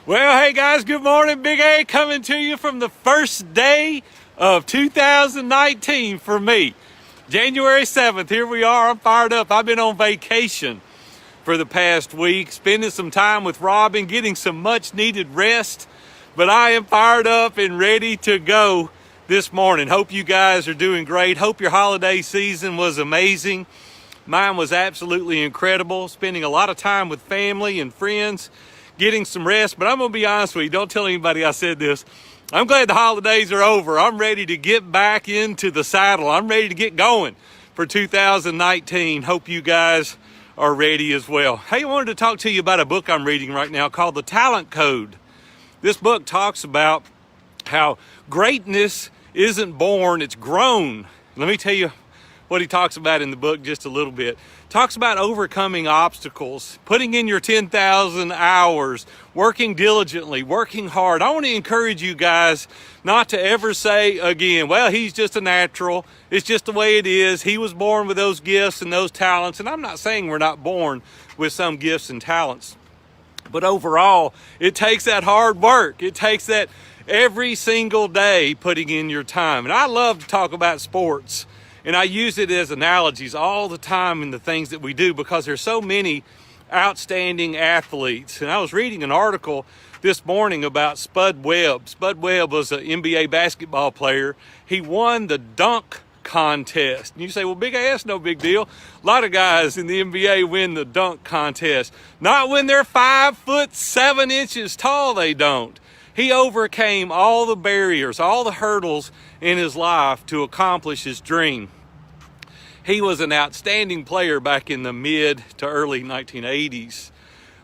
Well, hey guys, good morning. Big A coming to you from the first day of 2019 for me. January 7th, here we are. I'm fired up. I've been on vacation for the past week, spending some time with Robin, getting some much needed rest. But I am fired up and ready to go this morning. Hope you guys are doing great. Hope your holiday season was amazing. Mine was absolutely incredible. Spending a lot of time with family and friends, getting some rest. But I'm going to be honest with you. Don't tell anybody I said this. I'm glad the holidays are over. I'm ready to get back into the saddle. I'm ready to get going for 2019. Hope you guys are ready as well. Hey, I wanted to talk to you about a book I'm reading right now called The Talent Code. This book talks about how greatness isn't born, it's grown. Let me tell you what he talks about in the book just a little bit. Talks about overcoming obstacles, putting in your 10,000 hours, working diligently, working hard. I want to encourage you guys not to ever say again, well, he's just a natural. It's just the way it is. He was born with those gifts and those talents. And I'm not saying we're not born with some gifts and talents. But overall, it takes that hard work. It takes that every single day putting in your time. And I love to talk about sports. And I use it as analogies all the time in the things that we do because there's so many outstanding athletes. And I was reading an article this morning about Spud Webb. Spud Webb was an NBA basketball player. He won the dunk contest. And you say, well, big ass, no big deal. A lot of guys in the NBA win the dunk contest. Not when they're 5'7" tall, they don't. He overcame all the barriers, all the hurdles in his life to accomplish his dream. He was an outstanding player back in the mid to early 1980s.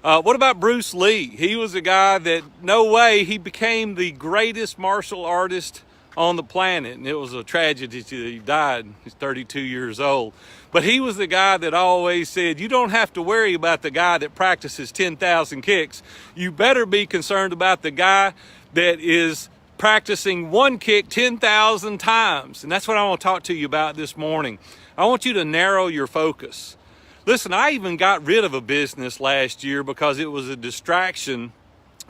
What about Bruce Lee? He was a guy that, no way, he became the greatest martial artist on the planet. And it was a tragedy that he died. He's 32 years old. But he was the guy that always said, you don't have to worry about the guy that practices 10,000 kicks. You better be concerned about the guy that is practicing one kick 10,000 times. And that's what I want to talk to you about this morning. I want you to narrow your focus. Listen, I even got rid of a business last year because it was a distraction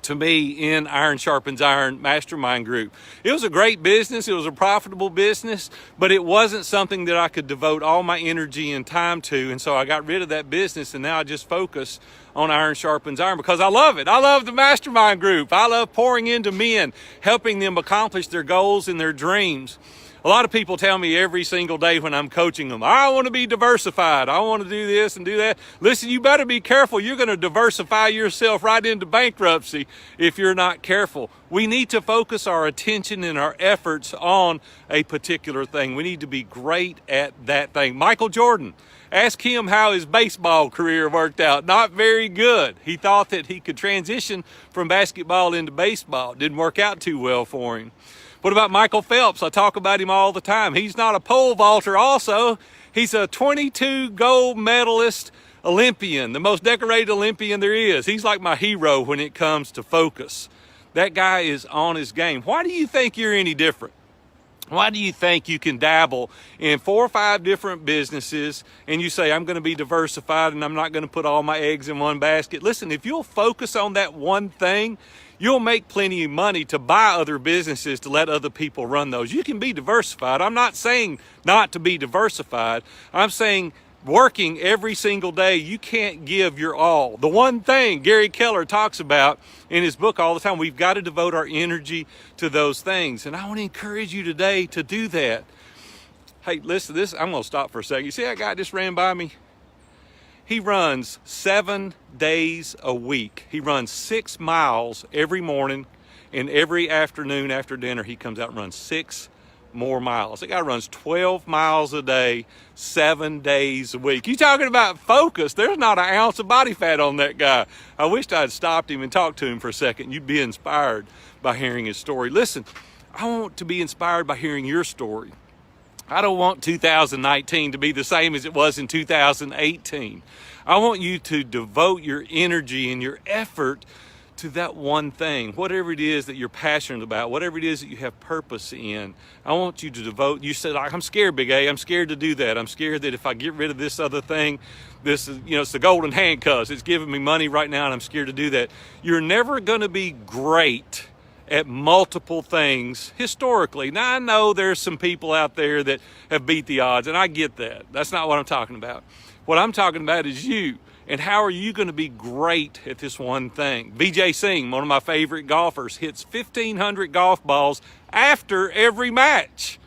to me in Iron Sharpens Iron Mastermind group. It was a great business. It was a profitable business, but it wasn't something that I could devote all my energy and time to. And so I got rid of that business and now I just focus on Iron Sharpens Iron because I love it. I love the Mastermind group. I love pouring into men, helping them accomplish their goals and their dreams. A lot of people tell me every single day when I'm coaching them, I want to be diversified. I want to do this and do that. Listen, you better be careful. You're going to diversify yourself right into bankruptcy if you're not careful. We need to focus our attention and our efforts on a particular thing. We need to be great at that thing. Michael Jordan, ask him how his baseball career worked out. Not very good. He thought that he could transition from basketball into baseball. Didn't work out too well for him. What about Michael Phelps? I talk about him all the time. He's not a pole vaulter also. He's a 22 gold medalist Olympian, the most decorated Olympian there is. He's like my hero when it comes to focus. That guy is on his game. Why do you think you're any different? Why do you think you can dabble in 4 or 5 different businesses and you say, I'm going to be diversified and I'm not going to put all my eggs in one basket? Listen, if you'll focus on that one thing, you'll make plenty of money to buy other businesses to let other people run those. You can be diversified. I'm not saying not to be diversified. I'm saying working every single day, you can't give your all. The one thing Gary Keller talks about in his book all the time, we've got to devote our energy to those things. And I want to encourage you today to do that. Hey, listen to this. I'm going to stop for a second. You see that guy just ran by me? He runs 7 days a week. He runs 6 miles every morning, and every afternoon after dinner, he comes out and runs 6 more miles. That guy runs 12 miles a day, 7 days a week. You talking about focus? There's not an ounce of body fat on that guy. I wished I'd stopped him and talked to him for a second. You'd be inspired by hearing his story. Listen, I want to be inspired by hearing your story. I don't want 2019 to be the same as it was in 2018. I want you to devote your energy and your effort to that one thing, whatever it is that you're passionate about, whatever it is that you have purpose in. I want you to devote. You said, I'm scared, Big A. I'm scared to do that. I'm scared that if I get rid of this other thing, this is, it's the golden handcuffs. It's giving me money right now, and I'm scared to do that. You're never going to be great at multiple things historically. Now, I know there's some people out there that have beat the odds, and I get that. That's not what I'm talking about. What I'm talking about is you. And how are you going to be great at this one thing? BJ Singh, one of my favorite golfers, hits 1,500 golf balls after every match.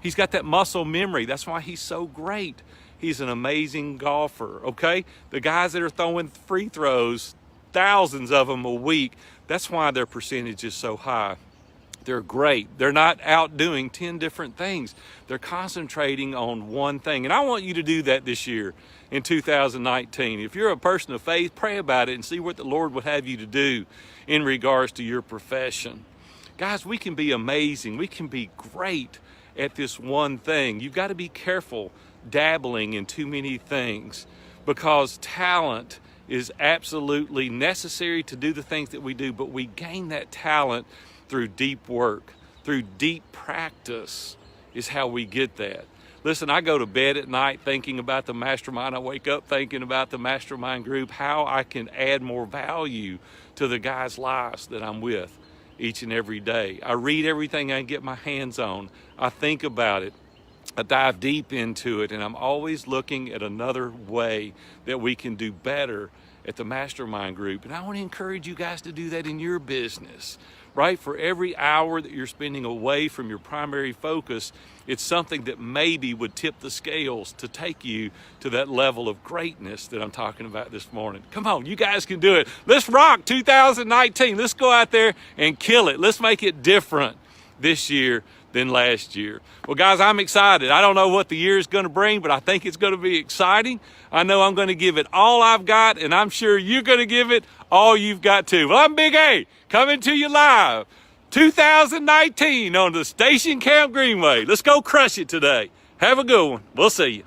He's got that muscle memory. That's why he's so great. He's an amazing golfer, okay? The guys that are throwing free throws, thousands of them a week, that's why their percentage is so high. They're great. They're not out doing 10 different things. They're concentrating on one thing. And I want you to do that this year in 2019. If you're a person of faith, pray about it and see what the Lord would have you to do in regards to your profession. Guys, we can be amazing. We can be great at this one thing. You've got to be careful dabbling in too many things, because talent is absolutely necessary to do the things that we do, but we gain that talent through deep work, through deep practice is how we get that. Listen, I go to bed at night thinking about the Mastermind. I wake up thinking about the Mastermind group, how I can add more value to the guys' lives that I'm with each and every day. I read everything I can get my hands on. I think about it. I dive deep into it, and I'm always looking at another way that we can do better at the Mastermind group. And I want to encourage you guys to do that in your business, right? For every hour that you're spending away from your primary focus, it's something that maybe would tip the scales to take you to that level of greatness that I'm talking about this morning. Come on, you guys can do it. Let's rock 2019. Let's go out there and kill it. Let's make it different this year than last year. Well, guys, I'm excited. I don't know what the year is going to bring, but I think it's going to be exciting. I know I'm going to give it all I've got, and I'm sure you're going to give it all you've got too. Well, I'm Big A, coming to you live 2019 on the Station Camp Greenway. Let's go crush it today. Have a good one. We'll see you.